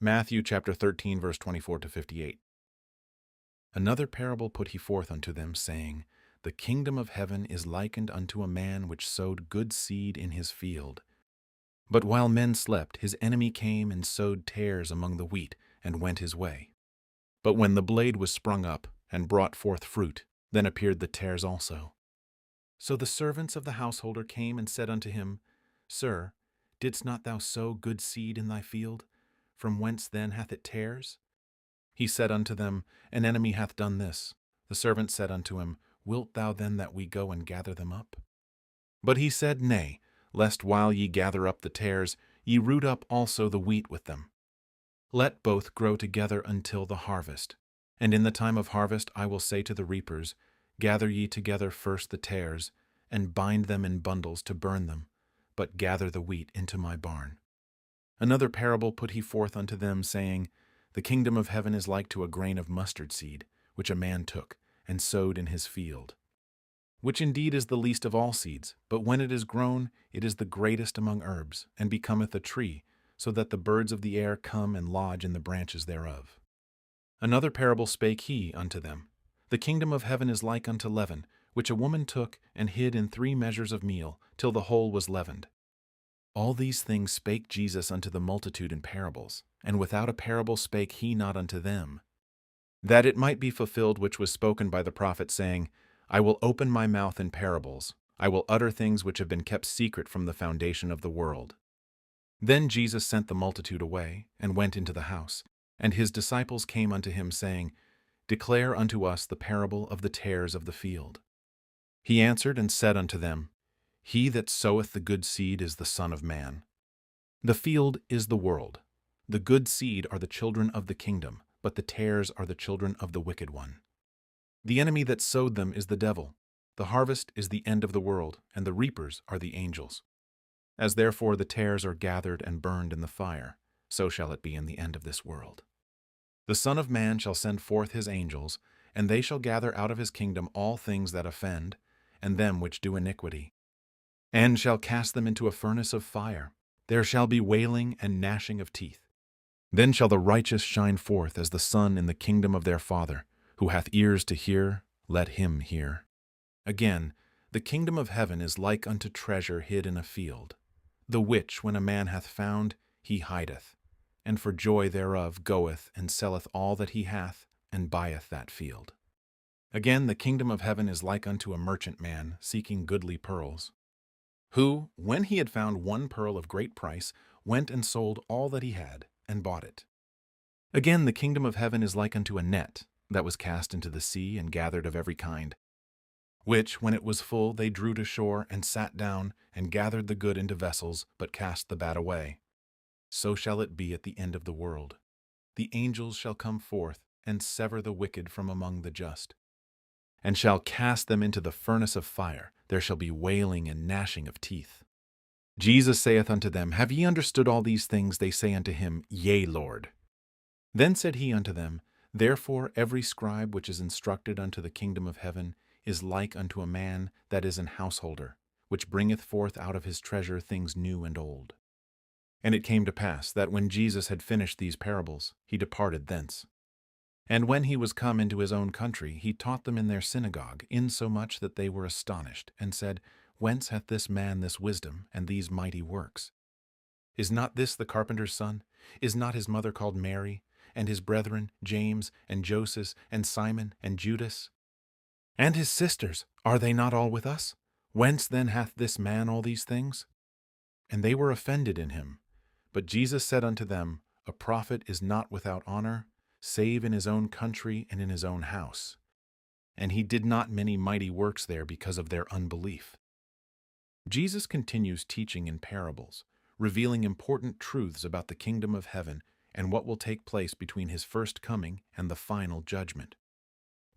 Matthew chapter 13, verse 24 to 58. Another parable put he forth unto them, saying, The kingdom of heaven is likened unto a man which sowed good seed in his field. But while men slept, his enemy came and sowed tares among the wheat, and went his way. But when the blade was sprung up, and brought forth fruit, then appeared the tares also. So the servants of the householder came and said unto him, Sir, didst not thou sow good seed in thy field? From whence then hath it tares? He said unto them, An enemy hath done this. The servant said unto him, Wilt thou then that we go and gather them up? But he said, Nay, lest while ye gather up the tares, ye root up also the wheat with them. Let both grow together until the harvest. And in the time of harvest I will say to the reapers, Gather ye together first the tares, and bind them in bundles to burn them, but gather the wheat into my barn. Another parable put he forth unto them, saying, The kingdom of heaven is like to a grain of mustard seed, which a man took, and sowed in his field. Which indeed is the least of all seeds, but when it is grown, it is the greatest among herbs, and becometh a tree, so that the birds of the air come and lodge in the branches thereof. Another parable spake he unto them, The kingdom of heaven is like unto leaven, which a woman took and hid in 3 measures of meal, till the whole was leavened. All these things spake Jesus unto the multitude in parables, and without a parable spake he not unto them, that it might be fulfilled which was spoken by the prophet, saying, I will open my mouth in parables, I will utter things which have been kept secret from the foundation of the world. Then Jesus sent the multitude away, and went into the house, and his disciples came unto him, saying, Declare unto us the parable of the tares of the field. He answered and said unto them, He that soweth the good seed is the Son of Man. The field is the world. The good seed are the children of the kingdom, but the tares are the children of the wicked one. The enemy that sowed them is the devil. The harvest is the end of the world, and the reapers are the angels. As therefore the tares are gathered and burned in the fire, so shall it be in the end of this world. The Son of Man shall send forth his angels, and they shall gather out of his kingdom all things that offend, and them which do iniquity, and shall cast them into a furnace of fire. There shall be wailing and gnashing of teeth. Then shall the righteous shine forth as the sun in the kingdom of their Father. Who hath ears to hear, let him hear. Again, the kingdom of heaven is like unto treasure hid in a field, the which when a man hath found, he hideth, and for joy thereof goeth and selleth all that he hath, and buyeth that field. Again, the kingdom of heaven is like unto a merchant man seeking goodly pearls, who, when he had found one pearl of great price, went and sold all that he had, and bought it. Again, the kingdom of heaven is like unto a net that was cast into the sea and gathered of every kind, which, when it was full, they drew to shore, and sat down, and gathered the good into vessels, but cast the bad away. So shall it be at the end of the world. The angels shall come forth, and sever the wicked from among the just, and shall cast them into the furnace of fire. There shall be wailing and gnashing of teeth. Jesus saith unto them, Have ye understood all these things? They say unto him, Yea, Lord. Then said he unto them, Therefore every scribe which is instructed unto the kingdom of heaven is like unto a man that is an householder, which bringeth forth out of his treasure things new and old. And it came to pass that when Jesus had finished these parables, he departed thence. And when he was come into his own country, he taught them in their synagogue, insomuch that they were astonished, and said, Whence hath this man this wisdom, and these mighty works? Is not this the carpenter's son? Is not his mother called Mary, and his brethren, James, and Joseph, and Simon, and Judas? And his sisters, are they not all with us? Whence then hath this man all these things? And they were offended in him. But Jesus said unto them, A prophet is not without honor, save in his own country and in his own house. And he did not many mighty works there because of their unbelief. Jesus continues teaching in parables, revealing important truths about the kingdom of heaven and what will take place between his first coming and the final judgment.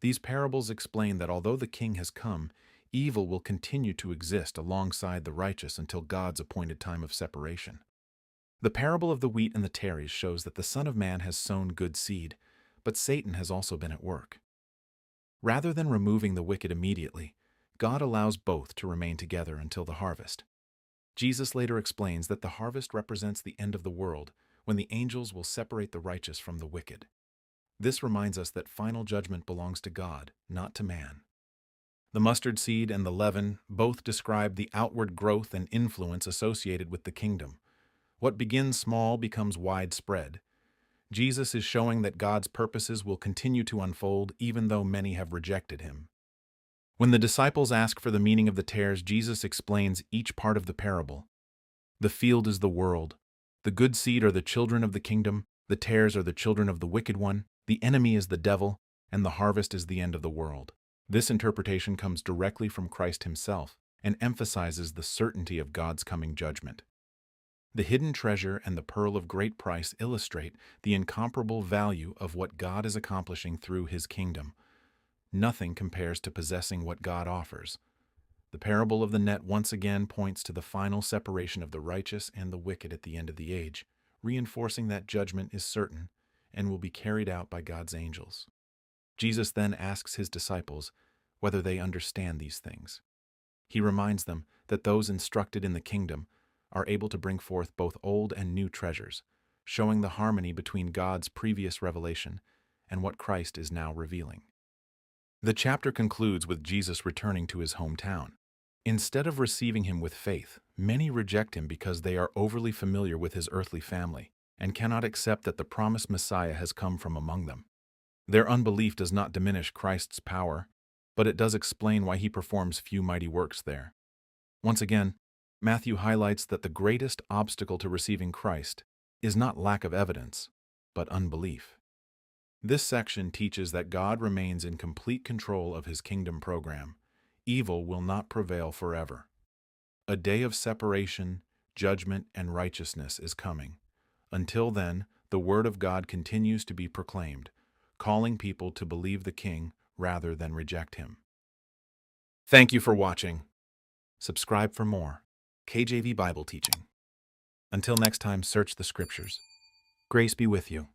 These parables explain that although the king has come, evil will continue to exist alongside the righteous until God's appointed time of separation. The parable of the wheat and the tares shows that the Son of Man has sown good seed, but Satan has also been at work. Rather than removing the wicked immediately, God allows both to remain together until the harvest. Jesus later explains that the harvest represents the end of the world, when the angels will separate the righteous from the wicked. This reminds us that final judgment belongs to God, not to man. The mustard seed and the leaven both describe the outward growth and influence associated with the kingdom. What begins small becomes widespread. Jesus is showing that God's purposes will continue to unfold even though many have rejected him. When the disciples ask for the meaning of the tares, Jesus explains each part of the parable. The field is the world. The good seed are the children of the kingdom. The tares are the children of the wicked one. The enemy is the devil, and the harvest is the end of the world. This interpretation comes directly from Christ himself and emphasizes the certainty of God's coming judgment. The hidden treasure and the pearl of great price illustrate the incomparable value of what God is accomplishing through his kingdom. Nothing compares to possessing what God offers. The parable of the net once again points to the final separation of the righteous and the wicked at the end of the age, reinforcing that judgment is certain and will be carried out by God's angels. Jesus then asks his disciples whether they understand these things. He reminds them that those instructed in the kingdom are able to bring forth both old and new treasures, showing the harmony between God's previous revelation and what Christ is now revealing. The chapter concludes with Jesus returning to his hometown. Instead of receiving him with faith, many reject him because they are overly familiar with his earthly family and cannot accept that the promised Messiah has come from among them. Their unbelief does not diminish Christ's power, but it does explain why he performs few mighty works there. Once again, Matthew highlights that the greatest obstacle to receiving Christ is not lack of evidence, but unbelief. This section teaches that God remains in complete control of his kingdom program. Evil will not prevail forever. A day of separation, judgment, and righteousness is coming. Until then, the word of God continues to be proclaimed, calling people to believe the King rather than reject him. Thank you for watching. Subscribe for more KJV Bible Teaching. Until next time, search the Scriptures. Grace be with you.